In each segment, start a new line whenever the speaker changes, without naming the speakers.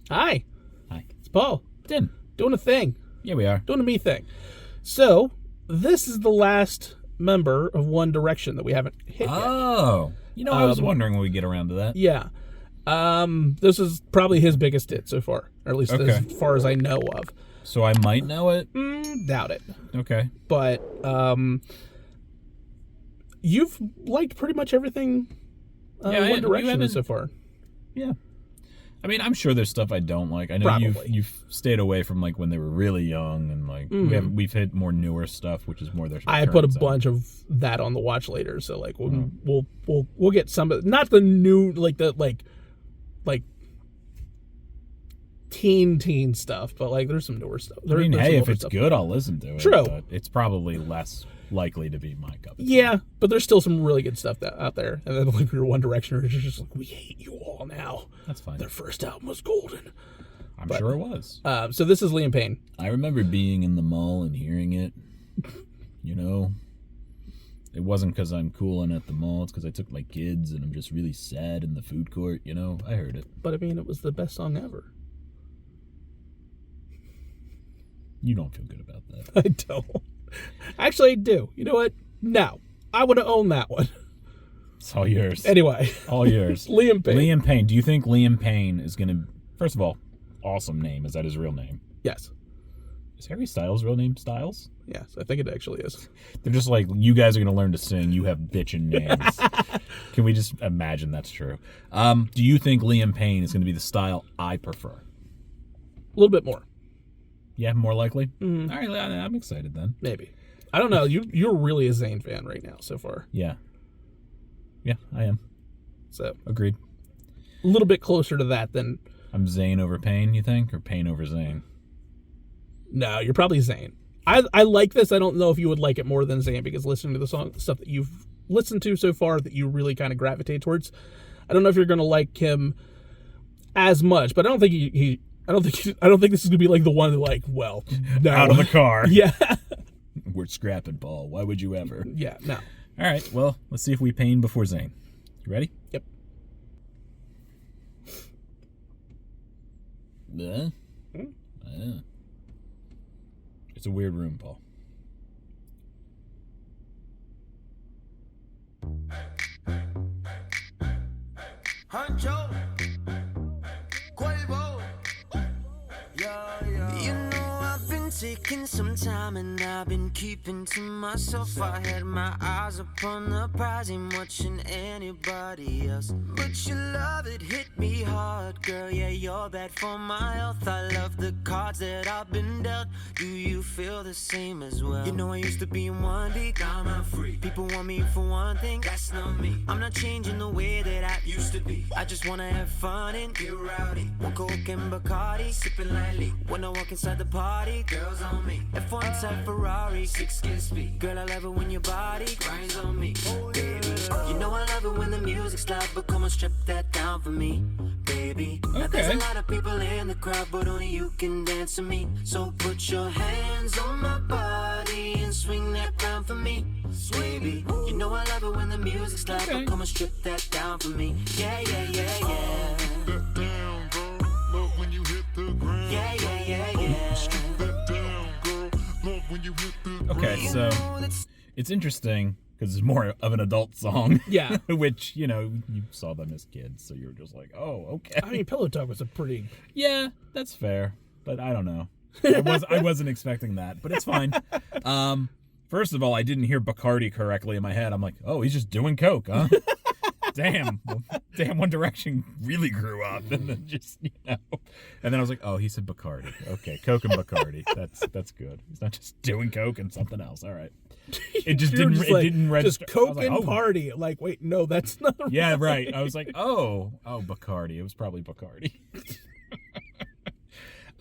Hi.
Hi.
It's Paul.
Tim.
Doing a thing.
Yeah, we are.
Doing a me thing. So, this is the last member of One Direction that we haven't hit yet.
Oh. I was wondering when we get around to that.
Yeah. This is probably his biggest hit so far. Or at least as far as I know of.
So I might know it?
Doubt it.
Okay.
But, you've liked pretty much everything One Direction so far.
Yeah. I mean, I'm sure there's stuff I don't like. I know you've stayed away from like when they were really young, and like we've hit more newer stuff, which is more their.
I put a bunch of that on the watch later, so like we'll get some of, not the new like teen stuff, but like there's some newer stuff.
I mean, hey, if it's good, I'll listen to it.
True,
but it's probably less likely to be my cup of tea.
Yeah, but there's still some really good stuff out there. And then like your One Directioners are just like, we hate you all now.
That's fine.
Their first album was golden.
I'm sure it was.
So this is Liam Payne.
I remember being in the mall and hearing it. It wasn't because I'm cool and at the mall. It's because I took my kids and I'm just really sad in the food court. I heard it.
But I mean, it was the best song ever.
You don't feel good about that.
I don't. Actually, I do. You know what? No. I would have owned that one.
It's all yours.
Anyway.
All yours.
Liam Payne.
Liam Payne. Do you think Liam Payne is going to... First of all, awesome name. Is that his real name?
Yes.
Is Harry Styles' real name Styles?
Yes, I think it actually is.
They're just like, you guys are going to learn to sing. You have bitchin' names. Can we just imagine that's true? Do you think Liam Payne is going to be the style I prefer?
A little bit more.
Yeah, more likely?
Mm-hmm.
All right, I'm excited then.
Maybe. I don't know. You're really a Zayn fan right now so far.
Yeah. Yeah, I am.
So
agreed.
A little bit closer to that than...
I'm Zayn over Payne, you think? Or Payne over Zayn?
No, you're probably Zayn. I like this. I don't know if you would like it more than Zayn, because listening to the stuff that you've listened to so far that you really kind of gravitate towards, I don't know if you're going to like him as much, but I don't think I don't think this is gonna be like the one that like, well, no.
Out of the car.
Yeah.
We're scrapping, Paul. Why would you ever?
Yeah, no.
All right, well, let's see if we Payne before Zayn. You ready?
Yep.
Yeah. It's a weird room, Paul.
Hancho, Quavo, yeah. You know I've been taking some time and I've been keeping to myself. I had my eyes upon the prize, ain't watching anybody else. But your love, it hit me hard, girl. Yeah, you're bad for my health. I love the cards that I've been dealt. Do you feel the same as well? You know I used to be in one deep, now I'm free. People want me for one thing, that's not me. I'm not changing the way that I used to be. I just wanna have fun and get rowdy. One Coke and Bacardi, sipping lightly. When I walk inside the party, girls on me. F1 type Ferrari, 6 kiss speed. Girl, I love it when your body grinds on me, baby. You know I love it when the music's loud, but come on, strip that down for me, baby.
Okay.
Now there's a lot of people in the crowd, but only you can dance to me. So put your hands on my body and swing that round for me, baby. You know I love it when the music's loud, but come on, strip that down for me. Yeah.
That down, girl. Love when you hit the ground.
Yeah.
Strip that down, girl. Love when you hit the ground.
Okay, so it's interesting because it's more of an adult song.
Yeah.
Which, you saw them as kids, so you were just like, oh, okay.
I mean, Pillow Talk was a pretty...
Yeah, that's fair, but I don't know. I wasn't expecting that, but it's fine. First of all, I didn't hear Bacardi correctly in my head. I'm like, oh, he's just doing coke, huh? Damn, One Direction really grew up, and then and then I was like, oh, he said Bacardi. Okay, Coke and Bacardi. That's good. He's not just doing coke and something else. All right. It just didn't register.
Just Coke
like,
and party. Like, wait, no, that's not.
Yeah, right. I was like, oh, Bacardi. It was probably Bacardi.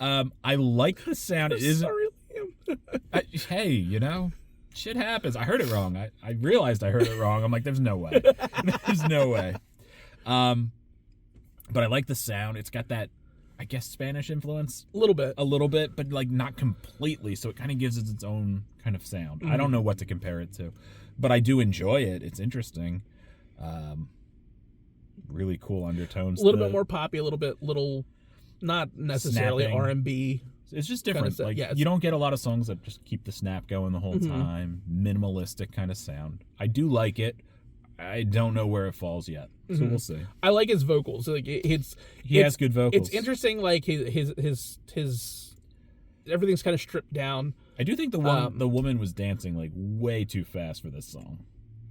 I like the sound. It isn't.
Sorry, Liam.
Hey, shit happens. I heard it wrong. I realized I heard it wrong. I'm like, there's no way. There's no way. But I like the sound. It's got that, I guess, Spanish influence.
A little bit,
but like not completely. So it kind of gives it its own kind of sound. I don't know what to compare it to, but I do enjoy it. It's interesting. Really cool undertones.
A little bit more poppy, a little not necessarily
Snapping.
R&B.
It's just different.
stuff.
Like
Yeah, it's-
you don't get a lot of songs that just keep the snap going the whole time. Minimalistic kind of sound. I do like it. I don't know where it falls yet, so we'll see.
I like his vocals. Like
He has good vocals.
It's interesting. Like his everything's kind of stripped down.
I do think the woman was dancing like way too fast for this song.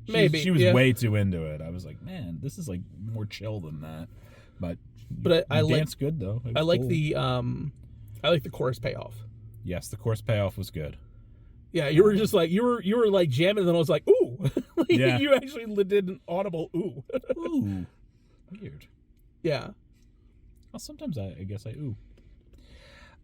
She was
yeah.
way too into it. I was like, man, this is like more chill than that. But
I like
danced good though. It
I
was
like
cool.
I like the chorus payoff.
Yes, the chorus payoff was good.
Yeah, you were just like you were like jamming, and then I was like, ooh, like,
Yeah.
you actually did an audible ooh.
Ooh, weird.
Yeah,
Well, sometimes I guess I ooh.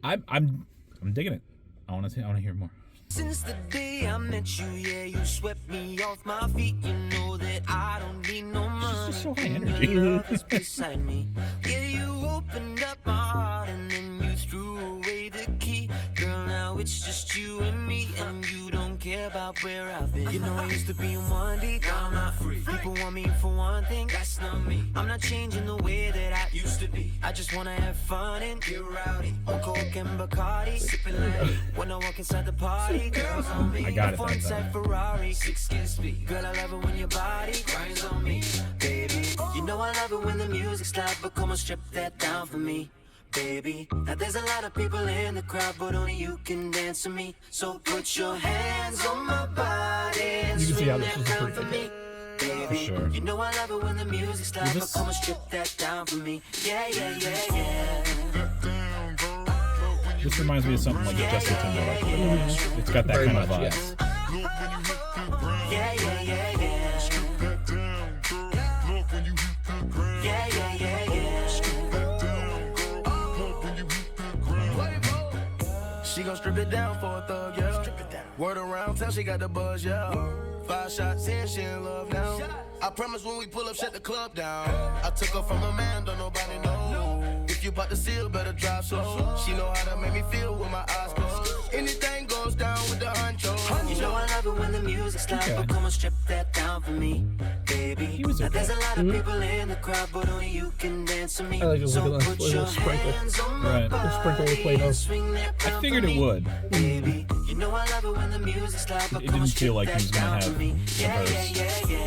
I'm digging it. I want to hear more.
Since the day I met you, yeah, you swept me off my feet. You know that I don't need no money.
just so high
and
energy.
your love is beside me. Yeah, you opened up my heart and then you threw away the key. Girl, now it's just you and me, and you don't care about where I've been. You know I used to be in one deep, now I'm not free. People want me for one thing, that's not me. I'm not changing the way that I used to be. I just wanna have fun and get rowdy. On coke and Bacardi, sipping light. When I walk inside the party, girls on me.
I got it
Four
that
inside
time.
Ferrari, 6 skin speed. Girl, I love it when your body grinds on me, baby. You know I love it when the music's loud, but come on, strip that down for me, baby. Now there's a lot of people in the crowd, but only you can dance to me. So put your hands on my body and
You can see how
swing
this
that
was a
crown
pretty
for
good
me, baby.
sure.
You know I love it when the music's loud, but come on, strip that down for me. Yeah, yeah, yeah, yeah.
That down, girl. Love when you
This reminds me of something like a Justin Timberlake. It's got that
very
kind of
much.
vibe.
Yes.
love when you hit the ground.
Yeah, yeah, yeah, yeah.
That down, girl. Love when you hit the ground.
Yeah, yeah, yeah, yeah.
That down, girl. Love when you hit the ground.
She gon' strip it down for a thug, yeah. Word around town, she got the buzz, yeah. 5 shots in, she in love now. I promise when we pull up, shut the club down. I took her from a man, don't nobody know. If you bout to seal, better drive slow. She know how to make me feel with my eyes closed. Anything goes down with the honcho.
You know I love it when the music's loud, but come on, strip that down for me, baby.
was
Now
okay.
there's a lot of people in the crowd, but only you can dance to me.
I like a
So
little-
put
little
your
sprinkle.
hands on my
Right.
body
Little sprinkle of Play-Doh.
and swing that
I
crown
figured
for
it
me,
would.
baby. You know I love it when the music's loud, but
It
come on,
didn't feel
strip
like he
that
was gonna
down
have
for me.
a
Yeah,
verse.
yeah, yeah, yeah,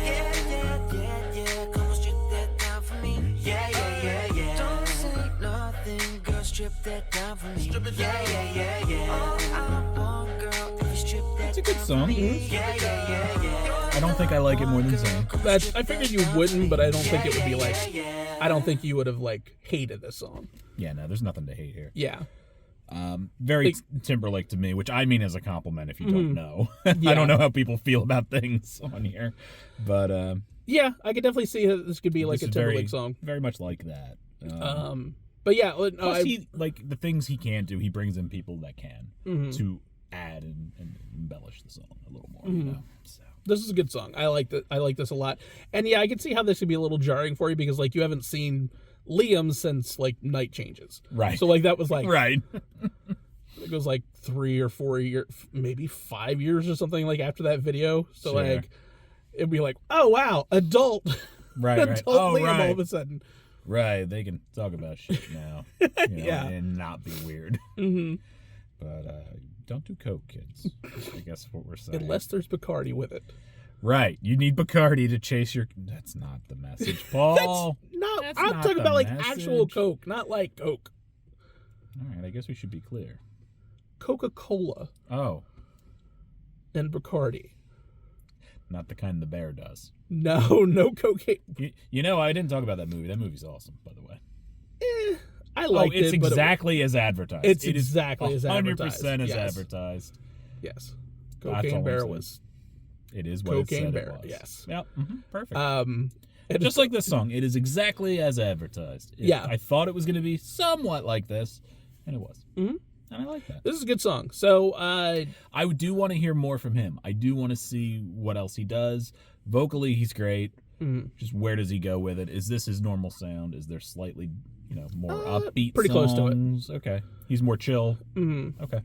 yeah, yeah, yeah. Come on, strip that down for me. Yeah, yeah, yeah, yeah. Don't say nothing, girl, strip that down for me. Yeah, yeah, yeah, yeah. All I want, girl, if you strip that
It's a good song.
yeah, yeah, yeah, yeah.
I don't think I like it more than Zane.
I figured you wouldn't, but I don't think it would be like.
Yeah.
I don't think you would have like hated this song.
Yeah, no, there's nothing to hate here.
Yeah.
Very
Like-
Timberlake to me, which I mean as a compliment if you don't know.
Yeah.
I don't know how people feel about things on here. But
Yeah, I could definitely see how this could be like
this
a
is
Timberlake
very,
song.
very much like that.
But yeah, no,
Plus, he like the things he can do. He brings in people that can
Mm-hmm.
to add and embellish the song a little more.
Mm-hmm.
You know, so
this is a good song. I like that. I like this a lot. And yeah, I can see how this could be a little jarring for you because like you haven't seen Liam since like Night Changes.
Right.
So like that was like
right.
it was like 3 or 4 years, maybe 5 years or something like after that video. So
Sure.
like it'd be like, oh wow, adult,
Right.
adult
Oh,
Liam all
right.
of a sudden.
Right. They can talk about shit now. You know,
Yeah.
and not be weird.
Mm-hmm.
But don't do coke, kids. I guess what we're saying.
Unless there's Bacardi with it.
Right. You need Bacardi to chase your. That's not the message, Paul.
No,
That's
I'm
not
talking
the
about like
message.
actual Coke, not like Coke.
All right. I guess we should be clear.
Coca-Cola
Oh,
and Bacardi.
not the kind the bear does.
No cocaine.
You know, I didn't talk about that movie. That movie's awesome, by the way.
I liked
it's
it, but
exactly as advertised.
It's
It is
exactly as advertised.
100% as
Yes.
advertised.
yes,
That's all
Cocaine
I'm
Bear
saying.
was
It is what
Cocaine
it said
Bear,
it was.
yes.
Yep. Perfect.
and
Just like this song, it is exactly as advertised.
Yeah.
I thought it was going to be somewhat like this, and it was.
Mhm.
And I like that.
this is a good song. So
I do want to hear more from him. I do want to see what else he does. Vocally, he's great.
Mhm.
Just where does he go with it? Is this his normal sound? Is there slightly, more upbeat
pretty close to it.
songs? Okay. He's more chill.
mhm.
Okay.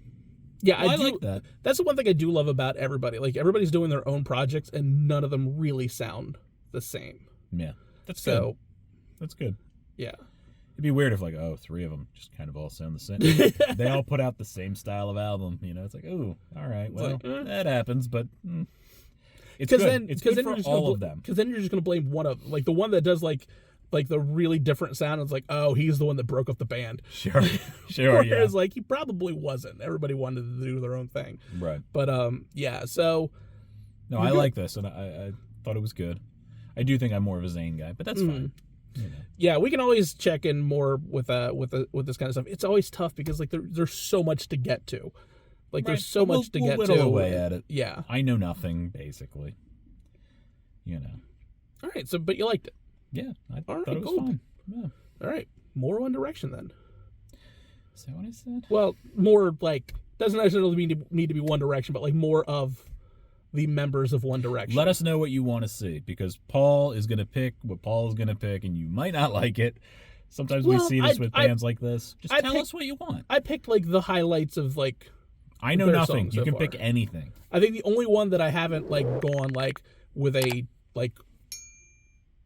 yeah,
Well, I
do,
like that.
That's the one thing I do love about everybody. Like everybody's doing their own projects, and none of them really sound the same.
Yeah. That's
So
good. That's good.
yeah,
It'd be weird if like, oh, 3 of them just kind of all sound the same. They all put out the same style of album. You know, it's like, oh, all right, well, that happens, but it's good. It's good for all of them.
Because then you're just going to blame one of like the one that does like the really different sound. It's like, oh, he's the one that broke up the band.
Sure,
Whereas like he probably wasn't. Everybody wanted to do their own thing.
Right.
But yeah. So
no, I like this, and I thought it was good. I do think I'm more of a Zayn guy, but that's fine. You know.
Yeah, we can always check in more with this kind of stuff. It's always tough because like there's so much to get to. Like there's so much to get
we'll
to.
whittle away at it.
Yeah.
I know nothing basically. You know.
All right. So, but you liked it.
Yeah, I
All right,
thought it was
cool.
fine. Yeah.
All right. More One Direction then.
Is that what I said?
Well, more like doesn't necessarily need to be One Direction, but like more of the members of One Direction.
Let us know what you want to see, because Paul is going to pick what Paul is going to pick, and you might not like it. Sometimes we see this with bands like this. Just tell us what you want.
I picked like the highlights of like.
I know nothing. You can
far.
pick anything.
I think the only one that I haven't like gone like with a like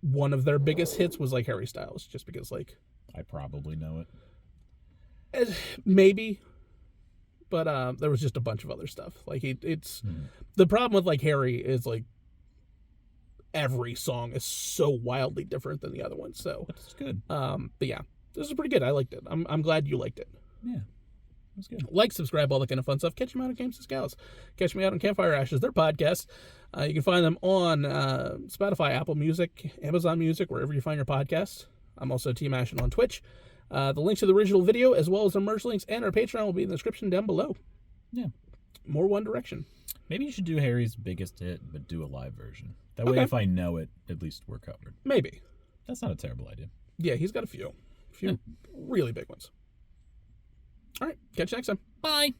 one of their biggest hits was like Harry Styles, just because like
I probably know it.
Maybe. But there was just a bunch of other stuff. Like it's the problem with like Harry is like every song is so wildly different than the other ones. So
it's good.
But yeah, this is pretty good. I liked it. I'm glad you liked it.
Yeah, it was good.
Like, subscribe, all that kind of fun stuff. Catch me out on Capes And Scowls. Catch me out on Campfire Ashes, their podcast. You can find them on Spotify, Apple Music, Amazon Music, wherever you find your podcasts. I'm also Team Ashen on Twitch. The links to the original video, as well as our merch links and our Patreon, will be in the description down below.
Yeah.
More One Direction.
Maybe you should do Harry's biggest hit, but do a live version. That way, if I know it, at least we're covered.
Maybe.
That's not a terrible idea.
Yeah, he's got a few really big ones. All right, catch you next time.
Bye.